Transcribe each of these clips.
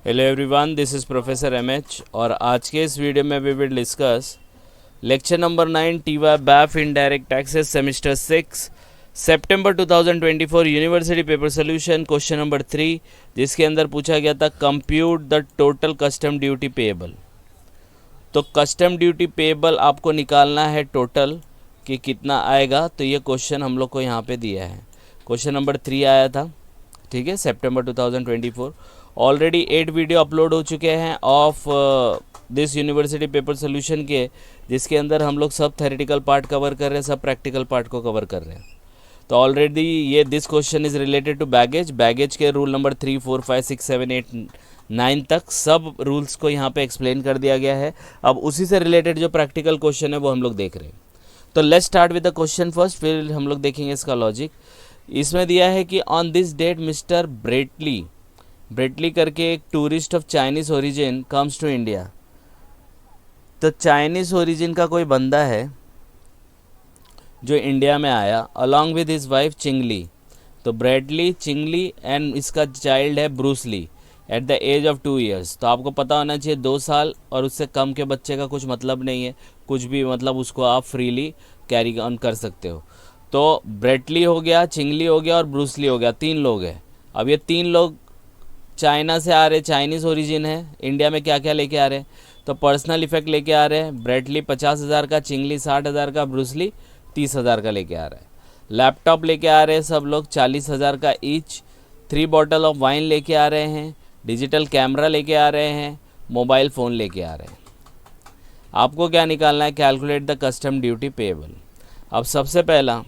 Hello everyone, this is professor MH और आज के इस वीडियो में we will discuss lecture number 9 टीवा बैफ इनडायरेक्ट टैक्सेस सेमेस्टर 6 सितंबर 2024 university paper solution question number 3, जिसके अंदर पूछा गया था compute the total custom duty payable. तो कस्टम ड्यूटी पेएबल आपको निकालना है टोटल कि कितना आएगा। तो ये क्वेश्चन हम लोग को यहाँ पे दिया है। क्वेश्चन नंबर 3 आया था, ठीक है, सितंबर 2024। ऑलरेडी 8 वीडियो अपलोड हो चुके हैं of this university paper solution के, जिसके अंदर हम लोग सब थेरेटिकल पार्ट कवर कर रहे हैं, सब प्रैक्टिकल पार्ट को कवर कर रहे हैं। तो ऑलरेडी ये this question is related to baggage के रूल नंबर 3, 4, 5, 6, 7, 8, 9 तक सब रूल्स को यहाँ पे एक्सप्लेन कर दिया गया है। अब उसी से रिलेटेड जो प्रैक्टिकल क्वेश्चन है वो हम लोग देख रहे हैं। तो let's start with the question first, फिर हम लोग देखेंगे इसका लॉजिक। इसमें दिया है कि on this date mister Bretley करके एक tourist of Chinese origin comes to India. तो चाइनीज़ ओरिजिन का कोई बंदा है जो इंडिया में आया along with his wife Chingli. तो ब्रेटली, चिंगली एंड इसका चाइल्ड है Bruce Lee at the age of 2 years. तो आपको पता होना चाहिए 2 साल और उससे कम के बच्चे का कुछ मतलब नहीं है, कुछ भी मतलब उसको आप फ्रीली कैरी ऑन कर सकते हो। तो ब्रेटली हो गया, चिंगली हो गया और ब्रूस ली हो गया, 3 लोग हैं। अब ये 3 लोग चाइना से आ रहे, चाइनीज़ ओरिजिन है। इंडिया में क्या क्या लेके आ रहे हैं? तो पर्सनल इफेक्ट लेके आ रहे हैं। ब्रेटली 50,000 का, चिंगली 60,000 का, ब्रूसली 30,000 का लेके आ रहा है। लैपटॉप लेके आ रहे हैं सब लोग 40,000 का ईच। 3 बॉटल ऑफ वाइन लेके आ रहे हैं। डिजिटल कैमरा लेके आ रहे हैं। मोबाइल फ़ोन लेके आ रहे हैं। आपको क्या निकालना है? Calculate the custom duty payable. अब सबसे पहला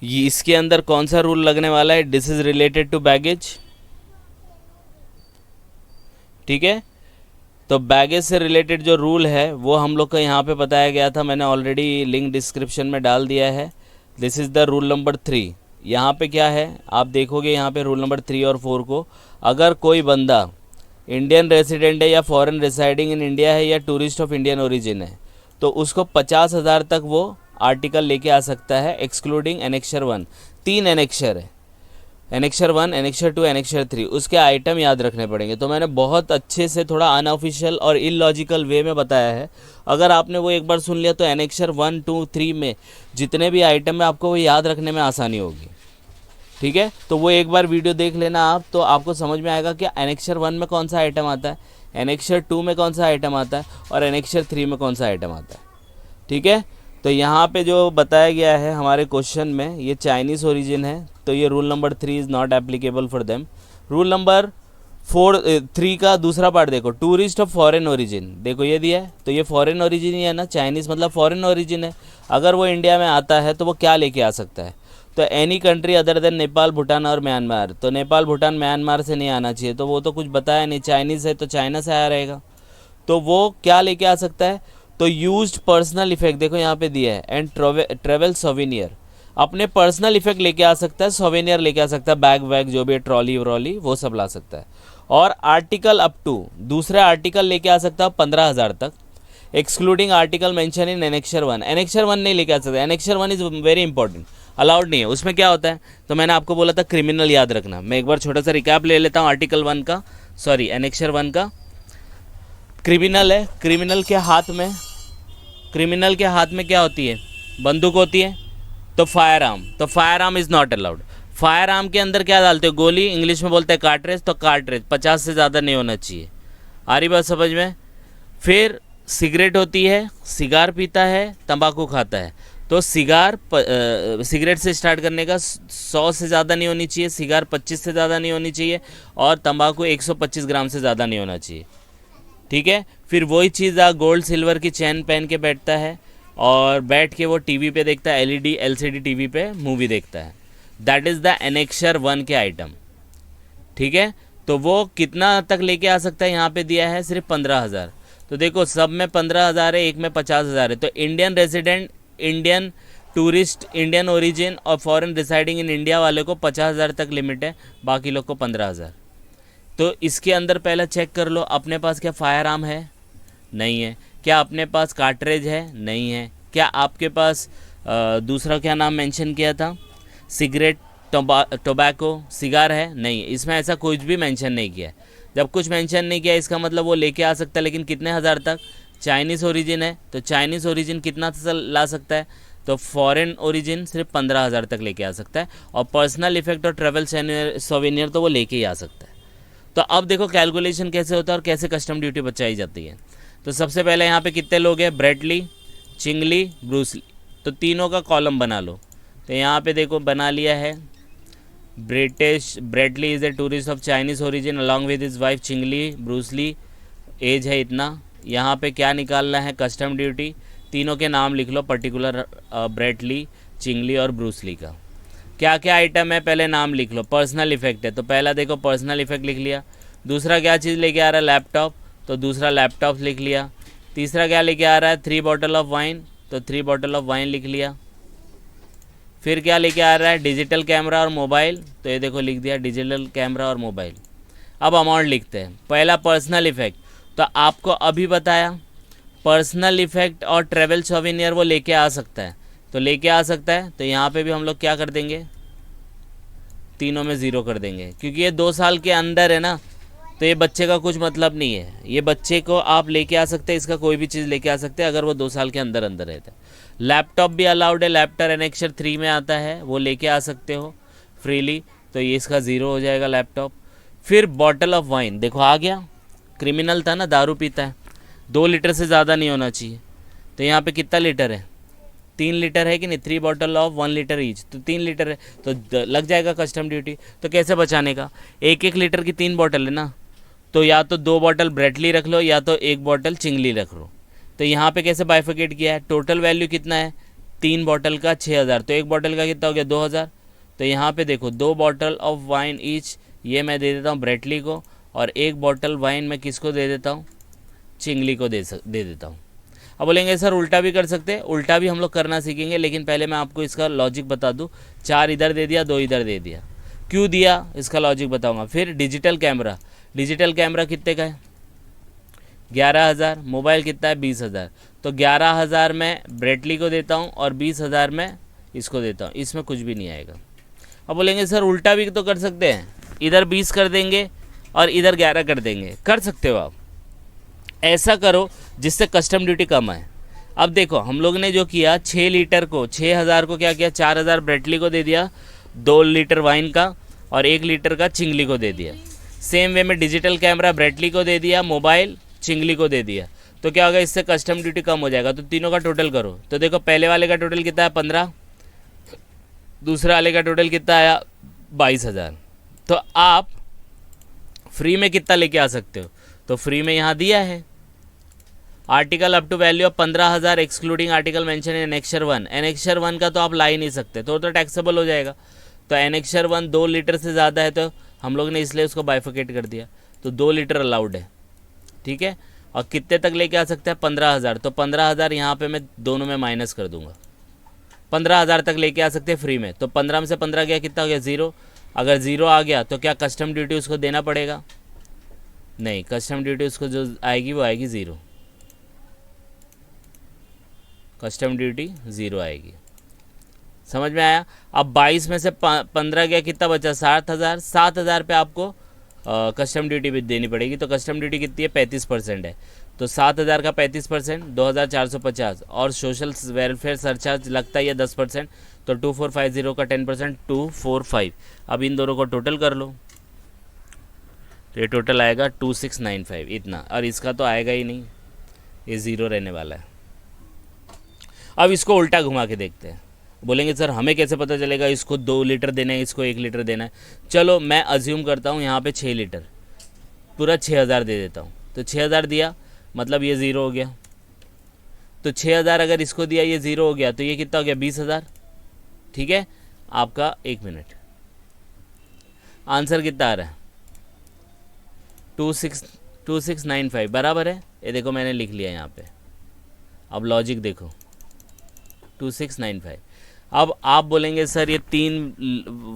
ये इसके अंदर कौन सा रूल लगने वाला है? This is related to baggage, ठीक है। तो बैगेज से रिलेटेड जो रूल है वो हम लोग को यहाँ पे बताया गया था, मैंने ऑलरेडी लिंक डिस्क्रिप्शन में डाल दिया है। This is the rule number 3। यहाँ पे क्या है आप देखोगे, यहाँ पे रूल नंबर 3 और 4 को, अगर कोई बंदा इंडियन रेसिडेंट है या फॉरेन रिसाइडिंग इन इंडिया है या टूरिस्ट ऑफ इंडियन ओरिजिन है, तो उसको 50,000 तक वो आर्टिकल लेके आ सकता है, एक्सक्लूडिंग एनेक्शर 1। 3 एनेक्शर है, एनेक्शर 1, एनेक्शर 2, एनेक्शर 3, उसके आइटम याद रखने पड़ेंगे। तो मैंने बहुत अच्छे से थोड़ा अनऑफिशियल और इलॉजिकल वे में बताया है। अगर आपने वो एक बार सुन लिया तो एनेक्शर 1, 2, 3 में जितने भी आइटम है आपको वो याद रखने में आसानी होगी, ठीक है। तो वो एक बार वीडियो देख लेना आप, तो आपको समझ में आएगा कि एनेक्शर 1 में कौन सा आइटम आता है, एनेक्शर 2 में कौन सा आइटम आता है और एनेक्शर 3 में कौन सा आइटम आता है, ठीक है। तो यहाँ पे जो बताया गया है हमारे क्वेश्चन में, ये चाइनीज़ ओरिजिन है, तो ये rule number 3 is not applicable for them. Rule number 3 का दूसरा पार्ट देखो, टूरिस्ट ऑफ फॉरेन ओरिजिन, देखो ये दिया है, तो ये फॉरेन ओरिजिन ही है ना, चाइनीज़ मतलब फॉरेन ओरिजिन है। अगर वो इंडिया में आता है तो वो क्या लेके आ सकता है? तो any country other than Nepal, Bhutan और म्यांमार। तो नेपाल, भूटान, म्यांमार से नहीं आना चाहिए, तो वो तो कुछ बताया नहीं। चाइनीज़ है तो चाइना से आया रहेगा, तो वो क्या लेके आ सकता है? तो यूज्ड पर्सनल इफेक्ट, देखो यहाँ पे दिया है, एंड ट्रेवल सोवेनियर, अपने पर्सनल इफेक्ट लेके आ सकता है, सोवेनियर लेके आ सकता है, बैग वैग जो भी है, ट्रॉली व्रॉली वो सब ला सकता है। और आर्टिकल अप टू, दूसरे आर्टिकल लेके आ सकता है 15,000 तक, एक्सक्लूडिंग आर्टिकल मेंशन इन एनेक्शर 1। एनेक्शर 1 नहीं लेके आ सकता, annexure 1 is very important, allowed नहीं है। उसमें क्या होता है? तो मैंने आपको बोला था क्रिमिनल याद रखना। मैं एक बार छोटा सा रिकैप ले लेता हूँ आर्टिकल 1 का, सॉरी एनेक्शर 1 का। क्रिमिनल है, क्रिमिनल के हाथ में क्या होती है? बंदूक होती है, तो फायर आर्म, तो fire arm is not allowed. Fire arm के अंदर क्या डालते हो? गोली, इंग्लिश में बोलते हैं कार्ट्रेज, तो कार्ट्रेज 50 से ज़्यादा नहीं होना चाहिए। आ रही बात समझ में? फिर सिगरेट होती है, सिगार पीता है, तंबाकू खाता है, तो सिगरेट से स्टार्ट करने का 100 से ज़्यादा नहीं होनी चाहिए, सिगार 25 से ज़्यादा नहीं होनी चाहिए और तंबाकू 125 ग्राम से ज़्यादा नहीं होना चाहिए, ठीक है। फिर वही चीज़ गोल्ड सिल्वर की चैन पहन के बैठता है और बैठ के वो टीवी पे देखता है, एलईडी एलसीडी टीवी पे मूवी देखता है। दैट इज़ द एनेक्शर 1 के आइटम, ठीक है। तो वो कितना तक लेके आ सकता है? यहाँ पे दिया है सिर्फ 15,000। तो देखो सब में 15,000 है, एक में 50,000 है। तो Indian resident, Indian tourist, Indian origin और फॉरेन रिसाइडिंग इन इंडिया वाले को 50,000 तक लिमिट है, बाकी लोग को 15,000। तो इसके अंदर पहले चेक कर लो अपने पास क्या फायर आर्म है? नहीं है। क्या अपने पास कार्ट्रेज है? नहीं है। क्या आपके पास दूसरा क्या नाम मेंशन किया था? सिगरेट टोबैको सिगार है, नहीं, इसमें ऐसा कुछ भी मेंशन नहीं किया है। जब कुछ मेंशन नहीं किया इसका मतलब वो लेके आ सकता है, लेकिन कितने हज़ार तक। चाइनीज़ ओरिजिन है तो चाइनीज़ ओरिजिन कितना ला सकता है, तो फॉरेन ओरिजिन सिर्फ 15,000 तक लेके आ सकता है, और पर्सनल इफेक्ट और ट्रैवल सोवेनियर तो वो लेके ही आ सकता है। तो अब देखो कैलकुलेशन कैसे होता है और कैसे कस्टम ड्यूटी बचाई जाती है। तो सबसे पहले यहाँ पे कितने लोग हैं, ब्रेटली, चिंगली, ब्रूसली, तो तीनों का कॉलम बना लो। तो यहाँ पे देखो बना लिया है, Bradley is a tourist of Chinese origin along with his wife Chingli, Bruce Lee age है इतना। यहाँ पे क्या निकालना है, कस्टम ड्यूटी, तीनों के नाम लिख लो, पर्टिकुलर ब्रेटली, चिंगली और ब्रूसली का क्या क्या आइटम है, पहले नाम लिख लो। पर्सनल इफेक्ट है तो पहला देखो पर्सनल इफेक्ट लिख लिया। दूसरा क्या चीज़ लेके आ रहा है, लैपटॉप, तो दूसरा लैपटॉप लिख लिया। तीसरा क्या लेके आ रहा है, 3 बॉटल ऑफ वाइन, तो 3 बॉटल ऑफ वाइन लिख लिया। फिर क्या लेके आ रहा है, डिजिटल कैमरा और मोबाइल, तो ये देखो लिख दिया डिजिटल कैमरा और मोबाइल। अब अमाउंट लिखते हैं। पहला पर्सनल इफेक्ट, तो आपको अभी बताया पर्सनल इफेक्ट और ट्रैवल सोवेनियर वो लेके आ सकता है, तो लेके आ सकता है, तो यहाँ पे भी हम लोग क्या कर देंगे, तीनों में ज़ीरो कर देंगे, क्योंकि ये 2 साल के अंदर है ना, तो ये बच्चे का कुछ मतलब नहीं है। ये बच्चे को आप लेके आ सकते हैं, इसका कोई भी चीज़ लेके आ सकते हैं अगर वो 2 साल के अंदर अंदर रहता है। लैपटॉप भी अलाउड है, लैपटॉप एनेक्सर 3 में आता है, वो लेके आ सकते हो फ्रीली, तो ये इसका ज़ीरो हो जाएगा लैपटॉप। फिर बॉटल ऑफ वाइन, देखो आ गया, क्रिमिनल था ना, दारू पीता है, 2 लीटर से ज़्यादा नहीं होना चाहिए, तो यहाँ पे कितना लीटर है, 3 लीटर है कि नहीं, 3 बॉटल ऑफ 1 लीटर ईच, तो 3 लीटर है, तो लग जाएगा कस्टम ड्यूटी। तो कैसे बचाने का, 1-1 लीटर की 3 बॉटल है ना, तो या तो 2 बॉटल ब्रेटली रख लो या तो 1 बॉटल चिंगली रख लो। तो यहाँ पे कैसे बाइफिकेट किया है, टोटल वैल्यू कितना है, 3 बॉटल का 6,000, तो 1 बॉटल का कितना हो गया, 2,000। तो यहाँ पे देखो 2 बॉटल ऑफ वाइन ईच, ये मैं दे देता हूँ ब्रेटली को, और 1 बॉटल वाइन मैं किसको दे देता हूँ, चिंगली को दे देता हूँ। अब बोलेंगे सर उल्टा भी कर सकते हैं, उल्टा भी हम लोग करना सीखेंगे, लेकिन पहले मैं आपको इसका लॉजिक बता दूँ। 4 इधर दे दिया, 2 इधर दे दिया, क्यों दिया इसका लॉजिक बताऊँगा। फिर डिजिटल कैमरा, डिजिटल कैमरा कितने का है, 11,000, मोबाइल कितना है 20,000, तो 11,000 मैं ब्रेटली को देता हूँ और 20,000 मैं इसको देता हूँ, इसमें कुछ भी नहीं आएगा। अब बोलेंगे सर उल्टा भी तो कर सकते हैं, इधर 20 कर देंगे और इधर 11 कर देंगे, कर सकते हो आप, ऐसा करो जिससे कस्टम ड्यूटी कम आए। अब देखो हम लोग ने जो किया, 6 लीटर को 6,000 को क्या किया, 4,000 ब्रेटली को दे दिया, 2 लीटर वाइन का और 1 लीटर का चिंगली को दे दिया। सेम वे में डिजिटल कैमरा ब्रेटली को दे दिया, मोबाइल चिंगली को दे दिया, तो क्या होगा, इससे कस्टम ड्यूटी कम हो जाएगा। तो तीनों का टोटल करो, तो देखो पहले वाले का टोटल कितना है 15, दूसरे वाले का टोटल कितना आया 22,000। तो आप फ्री में कितना लेके आ सकते हो, तो फ्री में यहाँ दिया है article up to value of 15,000 excluding article mention in annexure 1। Annexure 1 का तो आप ला ही नहीं सकते, तो टैक्सेबल हो जाएगा। तो एनेक्सर 1 2 लीटर से ज़्यादा है, तो हम लोग ने इसलिए उसको बाइफिकेट कर दिया, तो 2 लीटर अलाउड है, ठीक है। और कितने तक लेके आ सकते हैं, 15,000, तो 15,000 यहाँ पे मैं दोनों में माइनस कर दूंगा, 15,000 तक लेके आ सकते हैं फ्री में। तो 15 में से 15 गया, कितना हो गया 0। अगर 0 आ गया तो क्या कस्टम ड्यूटी उसको देना पड़ेगा, नहीं, कस्टम ड्यूटी उसको जो आएगी वो आएगी 0, कस्टम ड्यूटी 0 आएगी। समझ में आया। अब 22 में से 15 गया, कितना बचा 7,000, 7,000 पे आपको कस्टम ड्यूटी भी देनी पड़ेगी। तो कस्टम ड्यूटी कितनी है 35% है, तो 7,000 का 35% 2,450, और सोशल वेलफेयर सरचार्ज लगता है 10%, तो 2450 का 10% 245। अब इन दोनों को टोटल कर लो, तो ये टोटल आएगा 2695 इतना, और इसका तो आएगा ही नहीं, ये 0 रहने वाला है। अब इसको उल्टा घुमा के देखते हैं। बोलेंगे सर हमें कैसे पता चलेगा इसको 2 लीटर देना है, इसको 1 लीटर देना है। चलो मैं अज्यूम करता हूँ यहाँ पे 6 लीटर, पूरा 6,000 दे देता हूँ, तो 6,000 दिया मतलब ये 0 हो गया, तो 6,000 अगर इसको दिया ये 0 हो गया, तो ये कितना हो गया 20,000, ठीक है। आपका 1 मिनट, आंसर कितना आ रहा है 2695 बराबर है। ये देखो मैंने लिख लिया यहाँ पे, अब लॉजिक देखो 2695। अब आप बोलेंगे सर ये 3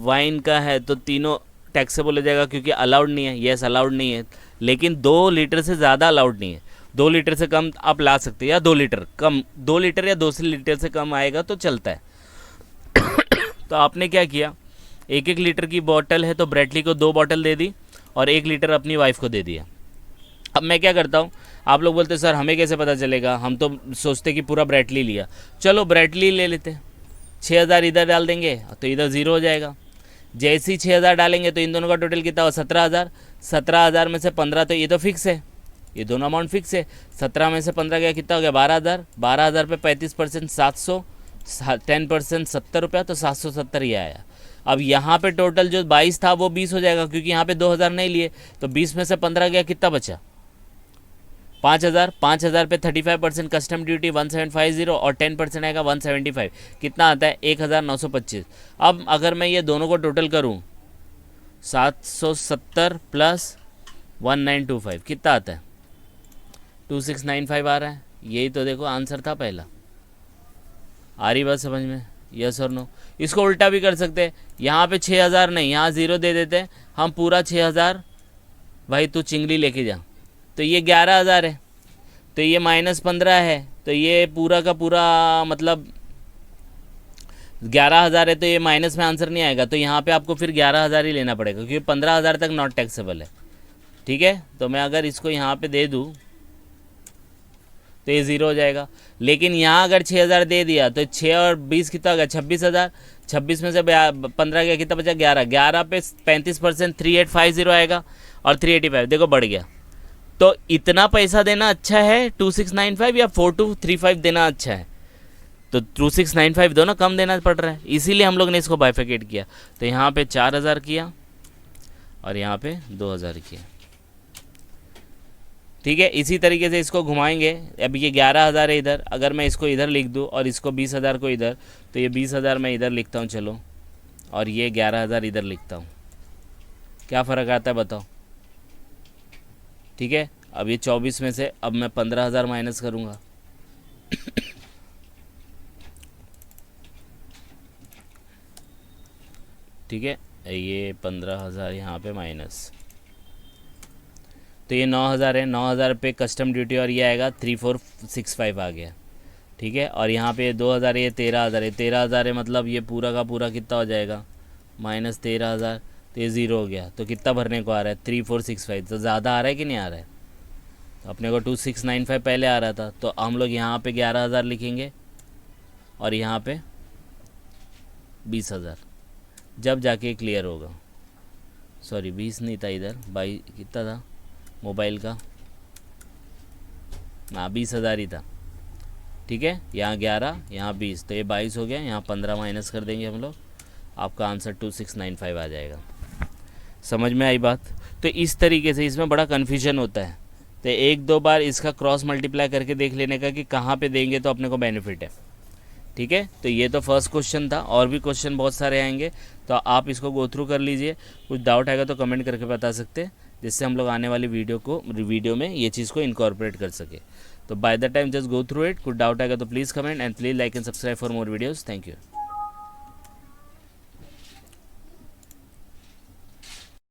वाइन का है तो तीनों टैक्सेबल हो जाएगा क्योंकि अलाउड नहीं है। यस अलाउड नहीं है, लेकिन 2 लीटर से ज़्यादा अलाउड नहीं है। 2 लीटर से कम आप ला सकते हैं, या 2 लीटर कम, 2 लीटर या 2 लीटर से कम आएगा तो चलता है। तो आपने क्या किया, 1-1 लीटर की बॉटल है तो ब्रेटली को 2 बॉटल दे दी और 1 लीटर अपनी वाइफ को दे दिया। अब मैं क्या करता हूँ, आप लोग बोलते सर हमें कैसे पता चलेगा, हम तो सोचते कि पूरा ब्रेटली लिया। चलो ब्रेटली ले लेते, 6,000 इधर डाल देंगे तो इधर ज़ीरो हो जाएगा। जैसे ही 6,000 डालेंगे तो इन दोनों का टोटल कितना हुआ, 17,000। 17,000 में से 15 तो ये तो फिक्स है, ये दोनों अमाउंट फिक्स है। 17 में से 15 गया, कितना हो गया, 12,000। 12,000 पे 35% 700, 10% 70 रुपया, तो 770 ये आया। अब यहाँ पे टोटल जो 22 था वो 20 हो जाएगा, क्योंकि यहाँ पे 2,000 नहीं लिए, तो 20 में से 15 गया, कितना बचा, 5,000। 5,000 पे 35% कस्टम ड्यूटी 1750 और 10% आएगा 175, कितना आता है 1,925। अब अगर मैं ये दोनों को टोटल करूँ, 770 प्लस 1925 कितना आता है, 2695 आ रहा है। यही तो देखो आंसर था पहला। आ रही बात समझ में, यस और नो। इसको उल्टा भी कर सकते हैं, यहाँ पे 6,000 नहीं, यहाँ 0 दे देते हैं हम, पूरा 6,000 भाई तू चिंगली लेके जा, तो ये 11,000 है, तो ये -15 है, तो ये पूरा का पूरा मतलब 11,000 है, तो ये माइनस में आंसर नहीं आएगा, तो यहाँ पे आपको फिर 11,000 ही लेना पड़ेगा, क्योंकि 15,000 तक नॉट टैक्सेबल है। ठीक है, तो मैं अगर इसको यहाँ पे दे दूँ तो ये 0 हो जाएगा। लेकिन यहाँ अगर 6,000 दे दिया तो 6 और 20 कितना हो गया, 26,000। 26 में से 15 गया, कितना बचा, 11। 11 पे 35% 3850 आएगा और 385 देखो बढ़ गया। तो इतना पैसा देना अच्छा है 2695 या 4235 देना अच्छा है, तो 2695 दोनों कम देना पड़ रहा है, इसीलिए हम लोग ने इसको बाइफिकेट किया। तो यहाँ पे 4,000 किया और यहाँ पे 2,000 किया। ठीक है, इसी तरीके से इसको घुमाएंगे। अब ये 11,000 है इधर, अगर मैं इसको इधर लिख दूँ और इसको 20,000 को इधर, तो ये 20,000 मैं इधर लिखता हूँ चलो, और ये 11,000 इधर लिखता हूँ, क्या फ़र्क आता है बताओ। ठीक है, अब ये 24 में से अब मैं 15,000 माइनस करूँगा। ठीक है, ये 15,000 यहाँ पे माइनस, तो ये 9,000 है। 9,000 पे कस्टम ड्यूटी और ये आएगा 3465 आ गया। ठीक है, और यहाँ पे 2,000 ये 13,000 है। 13,000 है मतलब ये पूरा का पूरा कितना हो जाएगा, -13,000, तो ये 0 हो गया। तो कितना भरने को आ रहा है, 3465। तो ज़्यादा आ रहा है कि नहीं आ रहा है, तो अपने को 2695 पहले आ रहा था, तो हम लोग यहाँ पे 11,000 लिखेंगे और यहाँ पे 20,000, जब जाके क्लियर होगा। सॉरी 20 नहीं था इधर, 22 कितना था मोबाइल का, हाँ 20,000 ही था। ठीक है, यहाँ 11 यहाँ 20, तो ये 22 हो गया, यहाँ 15 माइनस कर देंगे हम लोग, आपका आंसर 2695 आ जाएगा। समझ में आई बात। तो इस तरीके से इसमें बड़ा कन्फ्यूजन होता है, तो 1-2 बार इसका क्रॉस मल्टीप्लाई करके देख लेने का कि कहाँ पे देंगे तो अपने को बेनिफिट है। ठीक है, तो ये तो फर्स्ट क्वेश्चन था, और भी क्वेश्चन बहुत सारे आएंगे, तो आप इसको गो थ्रू कर लीजिए। कुछ डाउट आएगा तो कमेंट करके बता सकते हैं, जिससे हम लोग आने वाली वीडियो में ये चीज़ को इनकॉर्पोरेट कर सके। तो by the time just go through it. कुछ डाउट आएगा तो please comment and please like and subscribe for more videos. Thank you.